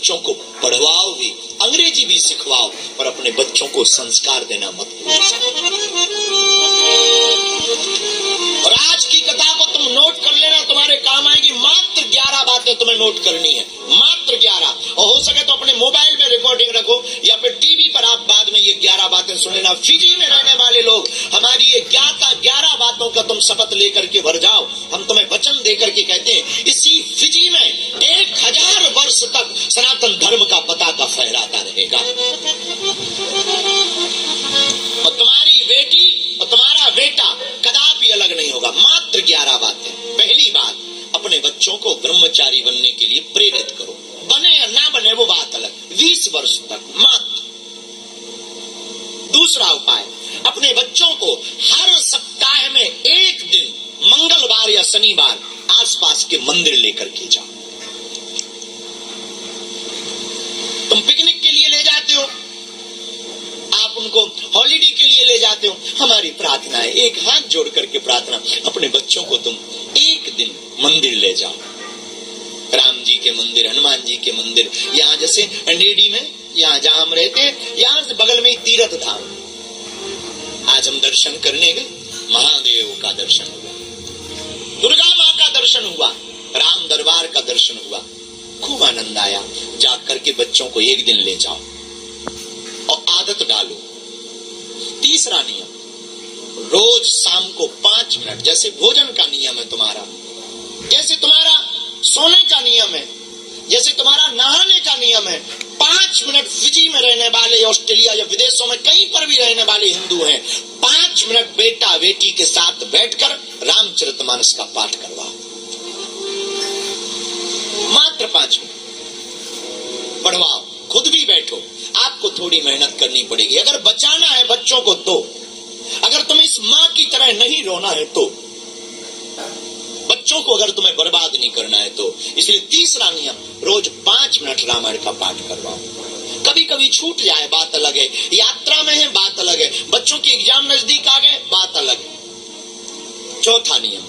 बच्चों को पढ़वाओ भी, अंग्रेजी भी सिखवाओ, पर अपने बच्चों को संस्कार देना मत भूलो। और आज की कथा को तुम नोट कर लेना, तुम्हारे काम आएगी। मात्र 11 बातें तुम्हें नोट करनी है, मात्र 11। और हो सके तो अपने मोबाइल में रिकॉर्डिंग रखो या फिर टीवी पर आप बाद में ये 11 बातें सुन लेना। फिजी में रहने वाले लोग, हमारी ये 11 बातों का तुम शपथ लेकर के भर जाओ। हम तुम्हें वचन देकर के कहते हैं, इसी फिजी में 1000 वर्ष तक सनातन धर्म का पताका फहराता रहेगा। और तुम्हारी बेटी और तुम्हारा बेटा कदापि अलग नहीं होगा। मात्र 11 बातें। पहली बात, अपने बच्चों को ब्रह्मचारी बनने के लिए प्रेरित करो। बने या ना बने वो बात अलग, 20 वर्ष तक मात्र। दूसरा उपाय, अपने बच्चों को हर सप्ताह में एक दिन, मंगलवार या शनिवार, आसपास के मंदिर लेकर के जाओ। तुम पिकनिक के लिए ले जाते हो, आप उनको हॉलिडे के लिए ले जाते हो, हमारी प्रार्थना है, एक हाथ जोड़ करके प्रार्थना, अपने बच्चों को तुम एक दिन मंदिर ले जाओ। राम जी के मंदिर, हनुमान जी के मंदिर, यहाँ जैसे अंडेडी में, यहाँ जहां हम रहते हैं, यहाँ से बगल में तीर्थ धाम। आज हम दर्शन करने गए, महादेव का दर्शन हुआ, दुर्गा माँ का दर्शन हुआ, राम दरबार का दर्शन हुआ, खूब आनंद आया। जाकर के बच्चों को एक दिन ले जाओ और आदत डालो। तीसरा नियम, रोज शाम को 5 मिनट, जैसे भोजन का नियम है तुम्हारा, जैसे तुम्हारा सोने का नियम है, जैसे तुम्हारा नहाने का नियम है, 5 मिनट फिजी में रहने वाले, ऑस्ट्रेलिया या विदेशों में कहीं पर भी रहने वाले हिंदू हैं, 5 मिनट बेटा बेटी के साथ बैठकर रामचरितमानस का पाठ करवाओ। मात्र 5 मिनट पढ़वाओ, खुद भी बैठो। आपको थोड़ी मेहनत करनी पड़ेगी अगर बचाना है बच्चों को तो। अगर तुम्हें इस माँ की तरह नहीं रोना है तो, बच्चों को अगर तुम्हें बर्बाद नहीं करना है तो। इसलिए तीसरा नियम, रोज 5 मिनट रामायण का पाठ करवाओ। कभी कभी छूट जाए बात अलग है, यात्रा में है बात अलग है, बच्चों के एग्जाम नजदीक आ गए बात अलग है। चौथा नियम,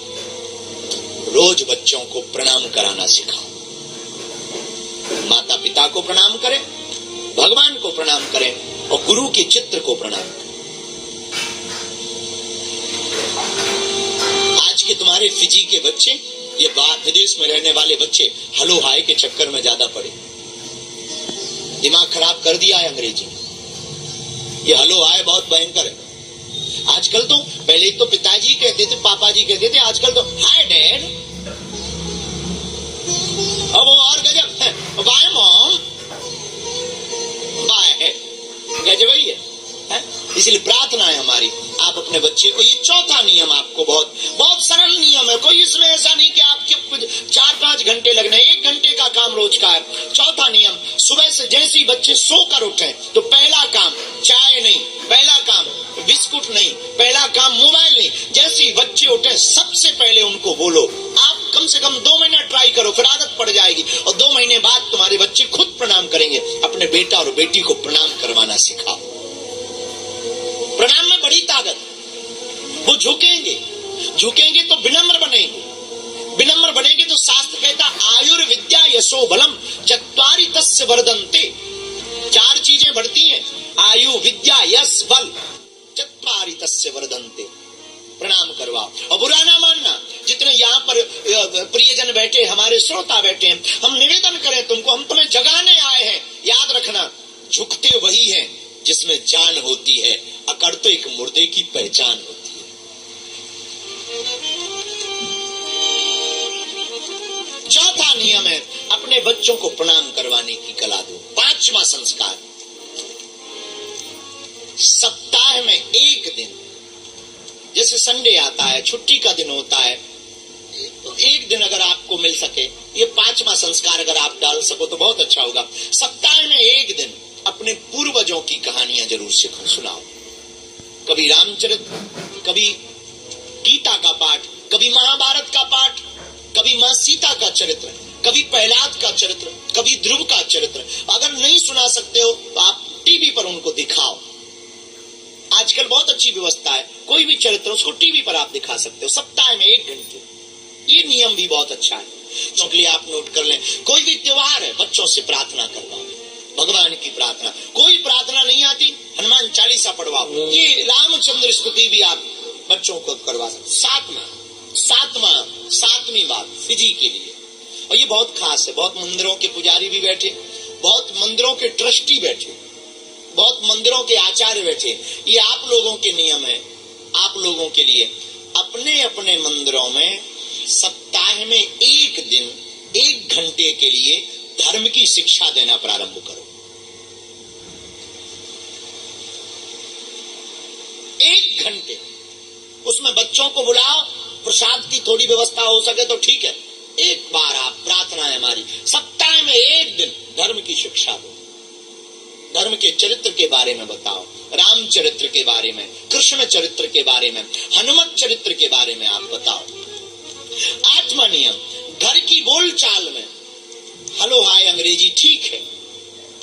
रोज बच्चों को प्रणाम कराना सिखाओ। माता पिता को प्रणाम करें, भगवान को प्रणाम करें और गुरु के चित्र को प्रणाम करें। आज के तुम्हारे फिजी के बच्चे, ये विदेश में रहने वाले बच्चे हलो हाय के चक्कर में ज्यादा पड़े, दिमाग खराब कर दिया है अंग्रेजी। ये हलो हाय बहुत भयंकर है। आजकल तो, पहले तो पिताजी कहते थे, पापा जी कहते थे, आजकल तो हाय डैड, अब वो और गजब है, बाय मॉम, बाय है, गजब ही है। इसलिए प्रार्थना है हमारी, आप अपने बच्चे को, ये चौथा नियम आपको बहुत बहुत सरल नियम है, कोई इसमें ऐसा नहीं कि आपके 4-5 घंटे लगने, 1 घंटे का काम रोज का है। चौथा नियम, सुबह से जैसे ही बच्चे सोकर उठे तो पहला काम चाय नहीं, पहला काम बिस्कुट नहीं, पहला काम मोबाइल नहीं। जैसे ही बच्चे उठे सबसे पहले उनको बोलो। आप कम से कम 2 महीना ट्राई करो, फिर आदत पड़ जाएगी और 2 महीने बाद तुम्हारे बच्चे खुद प्रणाम करेंगे। अपने बेटा और बेटी को प्रणाम करवाना सिखाओ। प्रणाम में बड़ी ताकत, वो झुकेंगे, झुकेंगे तो विनम्र बनेंगे, विनम्र बनेंगे तो शास्त्र कहता आयुर्विद्या यशो बलम चत्वारि तस्य वर्धन्ते। 4 चीजें बढ़ती हैं, आयु, विद्या, यश, बल, चत्वारि तस्य वर्धन्ते। प्रणाम करवाओ और बुरा ना मानना। जितने यहाँ पर प्रियजन बैठे, हमारे श्रोता बैठे हैं, हम निवेदन करें तुमको, हम तुम्हें जगाने आए हैं। याद रखना, झुकते वही हैं जिसमें जान होती है, अकड़ तो एक मुर्दे की पहचान होती है। चौथा नियम है, अपने बच्चों को प्रणाम करवाने की कला दो। 5वां संस्कार, सप्ताह में एक दिन, जैसे संडे आता है, छुट्टी का दिन होता है, तो एक दिन अगर आपको मिल सके, ये 5वां संस्कार अगर आप डाल सको तो बहुत अच्छा होगा। सप्ताह में एक दिन अपने पूर्वजों की कहानियां जरूर सुनाओ। कभी रामचरित, कभी गीता का पाठ, कभी महाभारत का पाठ, कभी मां सीता का चरित्र, कभी प्रहलाद का चरित्र, कभी ध्रुव का चरित्र। अगर नहीं सुना सकते हो तो आप टीवी पर उनको दिखाओ। आजकल बहुत अच्छी व्यवस्था है, कोई भी चरित्र उसको टीवी पर आप दिखा सकते हो। सप्ताह में 1 घंटे, ये नियम भी बहुत अच्छा है। चौकली आप नोट कर लें, कोई भी त्योहार है बच्चों से प्रार्थना करवाओ, भगवान की प्रार्थना। कोई प्रार्थना नहीं आती, हनुमान चालीसा पढ़वाओ। ये रामचंद्र स्तुति भी आप बच्चों को करवा सकते। सातवीं बात फिजी के लिए, और ये बहुत खास है। बहुत मंदिरों के पुजारी भी बैठे, बहुत मंदिरों के ट्रस्टी बैठे, बहुत मंदिरों के आचार्य बैठे। ये आप लोगों के नियम है, आप लोगों के लिए। अपने अपने मंदिरों में सप्ताह में एक दिन 1 घंटे के लिए धर्म की शिक्षा देना प्रारंभ करो। 1 घंटे, उसमें बच्चों को बुलाओ, प्रसाद की थोड़ी व्यवस्था हो सके तो ठीक है। एक बार आप, प्रार्थना है हमारी, सप्ताह में 1 दिन धर्म की शिक्षा दो, धर्म के चरित्र के बारे में बताओ, राम चरित्र के बारे में, कृष्ण चरित्र के बारे में, हनुमत चरित्र के बारे में आप बताओ। 8वां नियम, घर की बोलचाल में हेलो हाय अंग्रेजी ठीक है,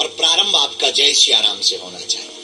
और प्रारंभ आपका जय सिया राम से होना चाहिए।